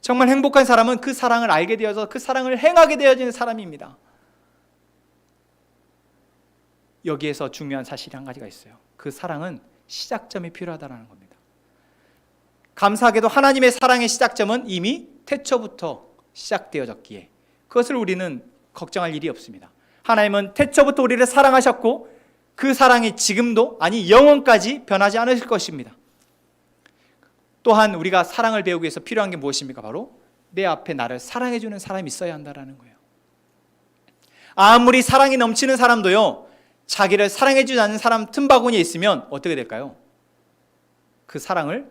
정말 행복한 사람은 그 사랑을 알게 되어서 그 사랑을 행하게 되어지는 사람입니다. 여기에서 중요한 사실이 한 가지가 있어요. 그 사랑은 시작점이 필요하다는 겁니다. 감사하게도 하나님의 사랑의 시작점은 이미 태초부터 시작되어졌기에 그것을 우리는 걱정할 일이 없습니다. 하나님은 태초부터 우리를 사랑하셨고 그 사랑이 지금도, 아니 영원까지 변하지 않으실 것입니다. 또한 우리가 사랑을 배우기 위해서 필요한 게 무엇입니까? 바로 내 앞에 나를 사랑해주는 사람이 있어야 한다는 거예요. 아무리 사랑이 넘치는 사람도요, 자기를 사랑해주지 않는 사람 틈바구니에 있으면 어떻게 될까요? 그 사랑을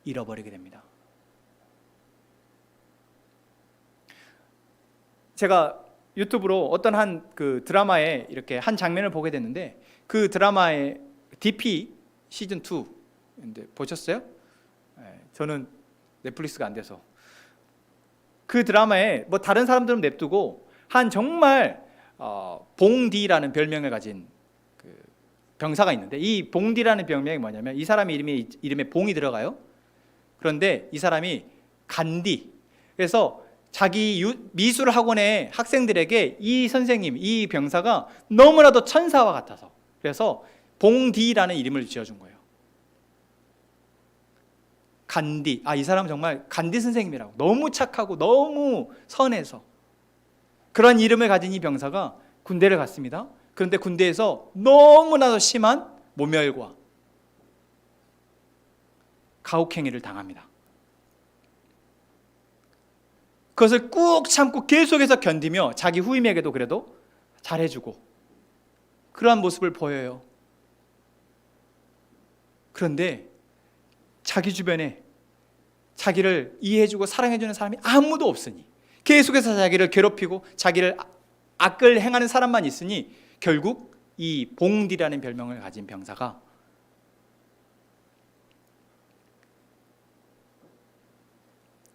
잃어버리게 됩니다. 제가 유튜브로 어떤 한 그 드라마에 이렇게 한 장면을 보게 됐는데, 그 드라마의 DP 시즌 2인데 보셨어요? 저는 넷플릭스가 안 돼서. 그 드라마에 뭐 다른 사람들은 냅두고 한 정말 봉디라는 별명을 가진 그 병사가 있는데, 이 봉디라는 별명이 뭐냐면 이 사람 이름에 봉이 들어가요. 그런데 이 사람이 간디, 그래서 자기 미술 학원의 학생들에게 이 선생님, 이 병사가 너무나도 천사와 같아서, 그래서 봉디라는 이름을 지어준 거예요. 간디, 이 사람은 정말 간디 선생님이라고, 너무 착하고 너무 선해서 그런 이름을 가진 이 병사가 군대를 갔습니다. 그런데 군대에서 너무나도 심한 모멸과 가혹행위를 당합니다. 그것을 꾹 참고 계속해서 견디며 자기 후임에게도 그래도 잘해주고 그러한 모습을 보여요. 그런데 자기 주변에 자기를 이해해주고 사랑해주는 사람이 아무도 없으니, 계속해서 자기를 괴롭히고 자기를 악을 행하는 사람만 있으니 결국 이 봉디라는 별명을 가진 병사가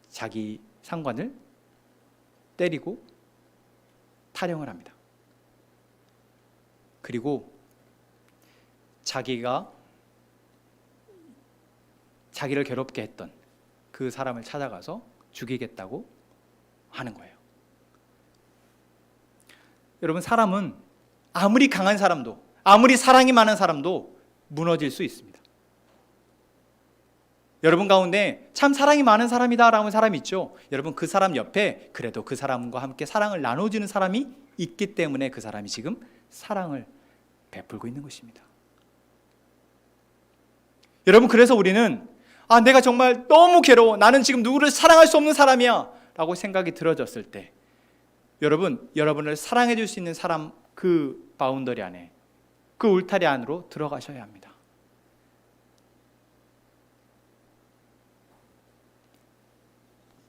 자기 상관을 때리고 타령을 합니다. 그리고 자기를 괴롭게 했던 그 사람을 찾아가서 죽이겠다고 하는 거예요. 여러분, 사람은 아무리 강한 사람도, 아무리 사랑이 많은 사람도 무너질 수 있습니다. 여러분 가운데 참 사랑이 많은 사람이다라는 사람이 있죠. 여러분, 그 사람 옆에 그래도 그 사람과 함께 사랑을 나눠주는 사람이 있기 때문에 그 사람이 지금 사랑을 베풀고 있는 것입니다. 여러분, 그래서 우리는 내가 정말 너무 괴로워, 나는 지금 누구를 사랑할 수 없는 사람이야 라고 생각이 들어졌을 때 여러분을 사랑해 줄 수 있는 사람, 그 바운더리 안에, 그 울타리 안으로 들어가셔야 합니다.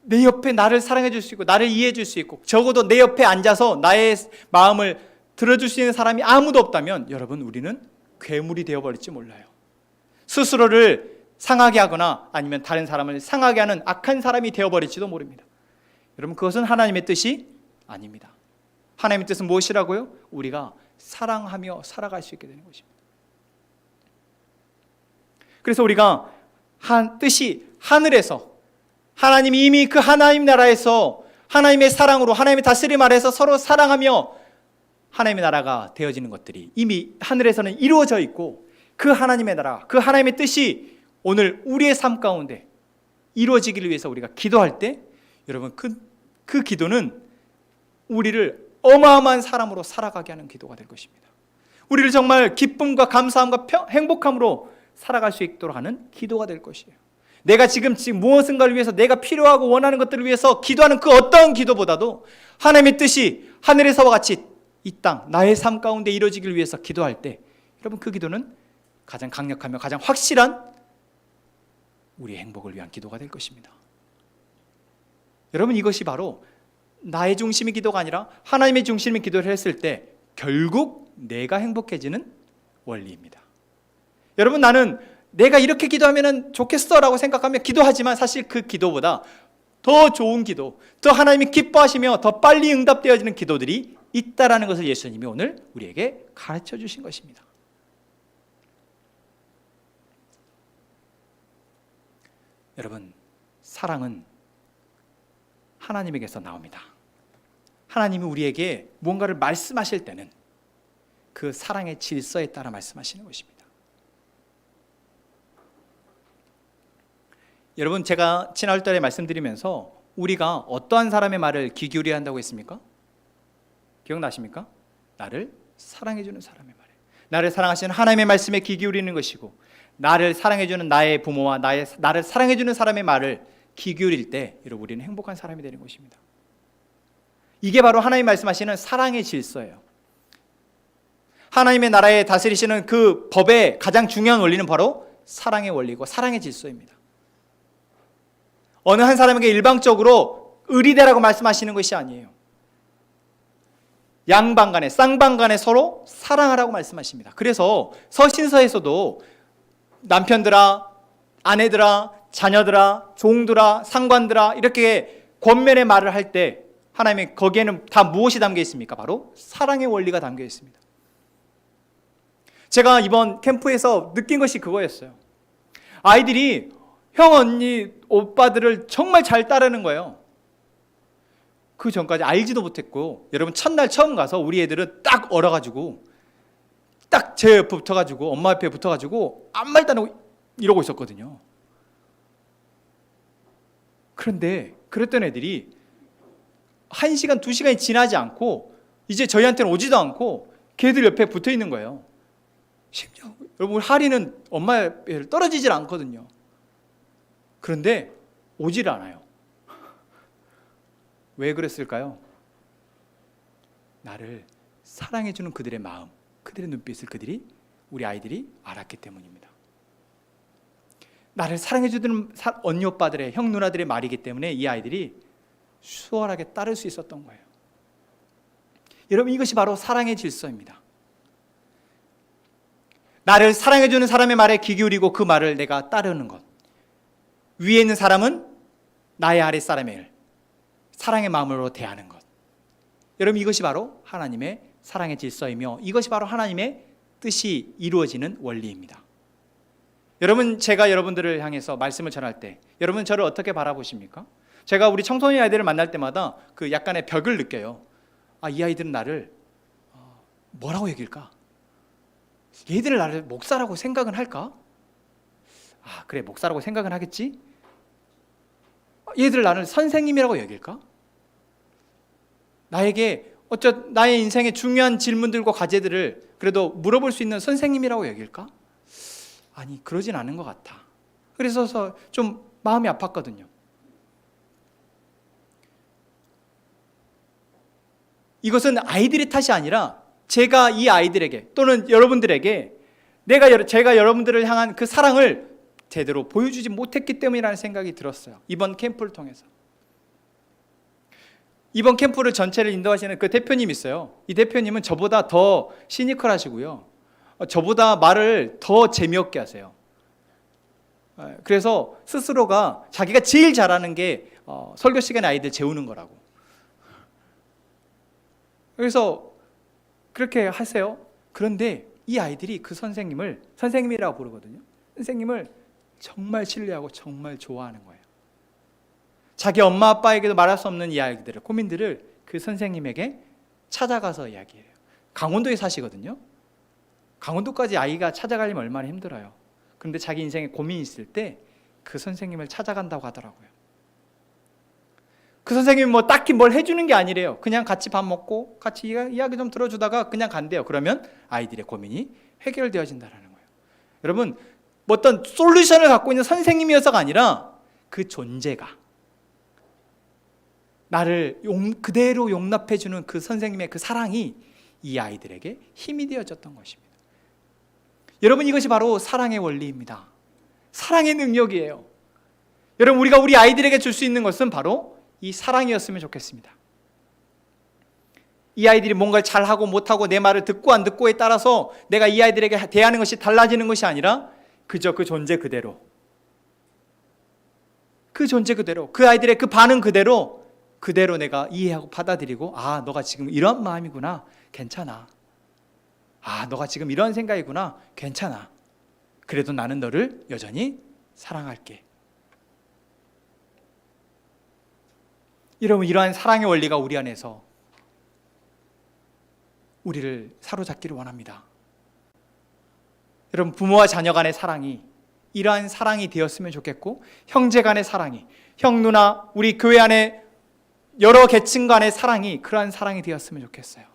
내 옆에 나를 사랑해 줄 수 있고 나를 이해해 줄 수 있고 적어도 내 옆에 앉아서 나의 마음을 들어줄 수 있는 사람이 아무도 없다면 여러분, 우리는 괴물이 되어버릴지 몰라요. 스스로를 상하게 하거나 아니면 다른 사람을 상하게 하는 악한 사람이 되어버릴지도 모릅니다. 여러분, 그것은 하나님의 뜻이 아닙니다. 하나님의 뜻은 무엇이라고요? 우리가 사랑하며 살아갈 수 있게 되는 것입니다. 그래서 우리가 뜻이 하늘에서, 하나님이 이미 그 하나님 나라에서 하나님의 사랑으로, 하나님의 다스림 아래에서 서로 사랑하며 하나님의 나라가 되어지는 것들이 이미 하늘에서는 이루어져 있고, 그 하나님의 나라, 그 하나님의 뜻이 오늘 우리의 삶 가운데 이루어지기를 위해서 우리가 기도할 때 여러분, 그 기도는 우리를 어마어마한 사람으로 살아가게 하는 기도가 될 것입니다. 우리를 정말 기쁨과 감사함과 행복함으로 살아갈 수 있도록 하는 기도가 될 것이에요. 내가 지금 무엇인가를 위해서, 내가 필요하고 원하는 것들을 위해서 기도하는 그 어떤 기도보다도 하나님의 뜻이 하늘에서와 같이 이 땅, 나의 삶 가운데 이루어지기를 위해서 기도할 때 여러분, 그 기도는 가장 강력하며 가장 확실한 우리의 행복을 위한 기도가 될 것입니다. 여러분, 이것이 바로 나의 중심의 기도가 아니라 하나님의 중심의 기도를 했을 때 결국 내가 행복해지는 원리입니다. 여러분, 나는 내가 이렇게 기도하면 좋겠어라고 생각하며 기도하지만 사실 그 기도보다 더 좋은 기도, 더 하나님이 기뻐하시며 더 빨리 응답되어지는 기도들이 있다라는 것을 예수님이 오늘 우리에게 가르쳐 주신 것입니다. 여러분, 사랑은 하나님에게서 나옵니다. 하나님이 우리에게 뭔가를 말씀하실 때는 그 사랑의 질서에 따라 말씀하시는 것입니다. 여러분, 제가 지난 달에 말씀드리면서 우리가 어떠한 사람의 말을 귀 기울여야 한다고 했습니까? 기억나십니까? 나를 사랑해주는 사람의 말에, 나를 사랑하시는 하나님의 말씀에 귀 기울이는 것이고, 나를 사랑해주는 나의 부모와 나를 사랑해주는 사람의 말을 귀 기울일 때 여러분, 우리는 행복한 사람이 되는 것입니다. 이게 바로 하나님 말씀하시는 사랑의 질서예요. 하나님의 나라에 다스리시는 그 법의 가장 중요한 원리는 바로 사랑의 원리고 사랑의 질서입니다. 어느 한 사람에게 일방적으로 의리되라고 말씀하시는 것이 아니에요. 양방간에, 쌍방간에 서로 사랑하라고 말씀하십니다. 그래서 서신서에서도 남편들아, 아내들아, 자녀들아, 종들아, 상관들아 이렇게 권면의 말을 할 때 하나님의 거기에는 다 무엇이 담겨 있습니까? 바로 사랑의 원리가 담겨 있습니다. 제가 이번 캠프에서 느낀 것이 그거였어요. 아이들이 형, 언니, 오빠들을 정말 잘 따르는 거예요. 그 전까지 알지도 못했고, 여러분 첫날 처음 가서 우리 애들은 딱 얼어가지고 딱 제 옆에 붙어가지고 엄마 옆에 붙어가지고 아무 말도 안 하고 이러고 있었거든요. 그런데 그랬던 애들이 1시간, 2시간이 지나지 않고 이제 저희한테는 오지도 않고 걔들 옆에 붙어 있는 거예요. 심지어 여러분, 하리는 엄마의 배를 떨어지질 않거든요. 그런데 오지를 않아요. 왜 그랬을까요? 나를 사랑해주는 그들의 마음, 그들의 눈빛을 그들이, 우리 아이들이 알았기 때문입니다. 나를 사랑해주는 언니 오빠들의, 형 누나들의 말이기 때문에 이 아이들이 수월하게 따를 수 있었던 거예요. 여러분, 이것이 바로 사랑의 질서입니다. 나를 사랑해주는 사람의 말에 귀 기울이고 그 말을 내가 따르는 것. 위에 있는 사람은 나의 아랫사람을 사랑의 마음으로 대하는 것. 여러분, 이것이 바로 하나님의 사랑의 질서이며 이것이 바로 하나님의 뜻이 이루어지는 원리입니다. 여러분, 제가 여러분들을 향해서 말씀을 전할 때 여러분 저를 어떻게 바라보십니까? 제가 우리 청소년 아이들을 만날 때마다 그 약간의 벽을 느껴요. 이 아이들은 나를 뭐라고 여길까? 얘들은 나를 목사라고 생각은 할까? 그래, 목사라고 생각은 하겠지? 얘들 나를 선생님이라고 여길까? 나에게 나의 인생의 중요한 질문들과 과제들을 그래도 물어볼 수 있는 선생님이라고 여길까? 아니, 그러진 않은 것 같아. 그래서 좀 마음이 아팠거든요. 이것은 아이들의 탓이 아니라 제가 이 아이들에게 또는 여러분들에게 제가 여러분들을 향한 그 사랑을 제대로 보여주지 못했기 때문이라는 생각이 들었어요. 이번 캠프를 통해서. 이번 캠프를 전체를 인도하시는 그 대표님이 있어요. 이 대표님은 저보다 더 시니컬하시고요. 저보다 말을 더 재미없게 하세요. 그래서 스스로가 자기가 제일 잘하는 게 설교 시간에 아이들 재우는 거라고. 그래서 그렇게 하세요. 그런데 이 아이들이 그 선생님이라고 부르거든요. 선생님을 정말 신뢰하고 정말 좋아하는 거예요. 자기 엄마 아빠에게도 말할 수 없는 이야기들을, 고민들을 그 선생님에게 찾아가서 이야기해요. 강원도에 사시거든요. 강원도까지 아이가 찾아가려면 얼마나 힘들어요. 그런데 자기 인생에 고민이 있을 때 그 선생님을 찾아간다고 하더라고요. 그 선생님이 뭐 딱히 뭘 해주는 게 아니래요. 그냥 같이 밥 먹고 같이 이야기 좀 들어주다가 그냥 간대요. 그러면 아이들의 고민이 해결되어진다는 거예요. 여러분, 어떤 솔루션을 갖고 있는 선생님이어서가 아니라 그 존재가, 나를 그대로 용납해주는 그 선생님의 그 사랑이 이 아이들에게 힘이 되어졌던 것입니다. 여러분, 이것이 바로 사랑의 원리입니다. 사랑의 능력이에요. 여러분, 우리가 우리 아이들에게 줄 수 있는 것은 바로 이 사랑이었으면 좋겠습니다. 이 아이들이 뭔가를 잘하고 못하고 내 말을 듣고 안 듣고에 따라서 내가 이 아이들에게 대하는 것이 달라지는 것이 아니라 그저 그 존재 그대로, 그 존재 그대로, 그 아이들의 그 반응 그대로 내가 이해하고 받아들이고, 너가 지금 이런 마음이구나, 괜찮아. 너가 지금 이런 생각이구나, 괜찮아. 그래도 나는 너를 여전히 사랑할게. 여러분, 이러한 사랑의 원리가 우리 안에서 우리를 사로잡기를 원합니다. 여러분, 부모와 자녀 간의 사랑이 이러한 사랑이 되었으면 좋겠고, 형제 간의 사랑이, 형 누나, 우리 교회 안에 여러 계층 간의 사랑이 그러한 사랑이 되었으면 좋겠어요.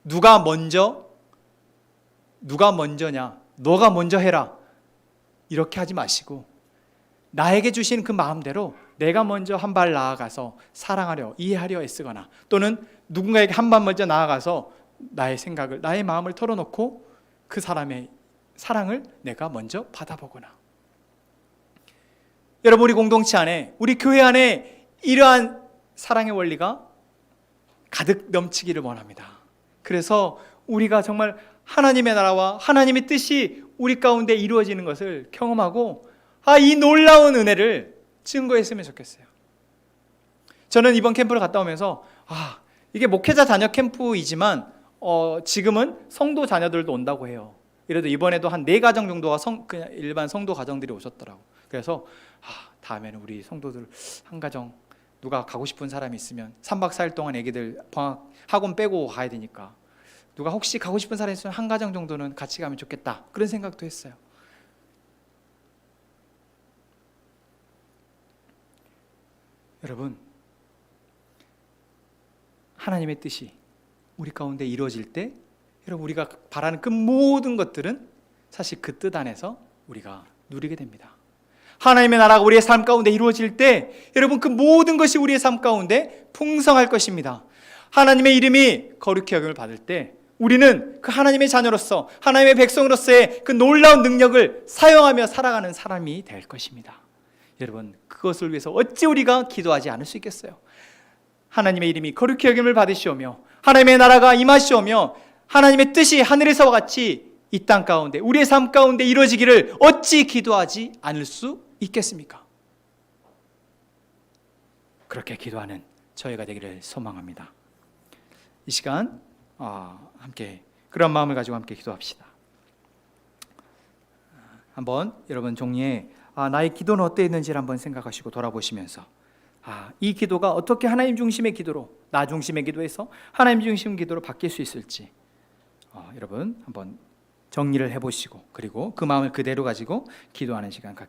누가 먼저냐, 너가 먼저 해라, 이렇게 하지 마시고 나에게 주신 그 마음대로 내가 먼저 한 발 나아가서 사랑하려, 이해하려 애쓰거나, 또는 누군가에게 한 발 먼저 나아가서 나의 생각을, 나의 마음을 털어놓고 그 사람의 사랑을 내가 먼저 받아보거나. 여러분, 우리 공동체 안에, 우리 교회 안에 이러한 사랑의 원리가 가득 넘치기를 원합니다. 그래서 우리가 정말 하나님의 나라와 하나님의 뜻이 우리 가운데 이루어지는 것을 경험하고 이 놀라운 은혜를 증거했으면 좋겠어요. 저는 이번 캠프를 갔다 오면서 이게 목회자 자녀 캠프이지만 지금은 성도 자녀들도 온다고 해요. 이래도 이번에도 한 4가정 정도가 그냥 일반 성도 가정들이 오셨더라고. 그래서 다음에는 우리 성도들 한 가정 누가 가고 싶은 사람이 있으면 3박 4일 동안 애기들 방학 학원 빼고 가야 되니까 누가 혹시 가고 싶은 사람이 있으면 한 가정 정도는 같이 가면 좋겠다, 그런 생각도 했어요. 여러분, 하나님의 뜻이 우리 가운데 이루어질 때 여러분 우리가 바라는 그 모든 것들은 사실 그 뜻 안에서 우리가 누리게 됩니다. 하나님의 나라가 우리의 삶 가운데 이루어질 때 여러분 그 모든 것이 우리의 삶 가운데 풍성할 것입니다. 하나님의 이름이 거룩히 여김을 받을 때 우리는 그 하나님의 자녀로서 하나님의 백성으로서의 그 놀라운 능력을 사용하며 살아가는 사람이 될 것입니다. 여러분, 그것을 위해서 어찌 우리가 기도하지 않을 수 있겠어요? 하나님의 이름이 거룩히 여김을 받으시오며 하나님의 나라가 임하시오며 하나님의 뜻이 하늘에서와 같이 이 땅 가운데 우리의 삶 가운데 이루어지기를 어찌 기도하지 않을 수 있겠습니까? 그렇게 기도하는 저희가 되기를 소망합니다. 이 시간 함께 그런 마음을 가지고 함께 기도합시다. 한번 여러분 종이에 나의 기도는 어땠는지를 한번 생각하시고 돌아보시면서 이 기도가 어떻게 하나님 중심의 기도로, 나 중심의 기도에서 하나님 중심 기도로 바뀔 수 있을지 여러분 한번 정리를 해보시고 그리고 그 마음을 그대로 가지고 기도하는 시간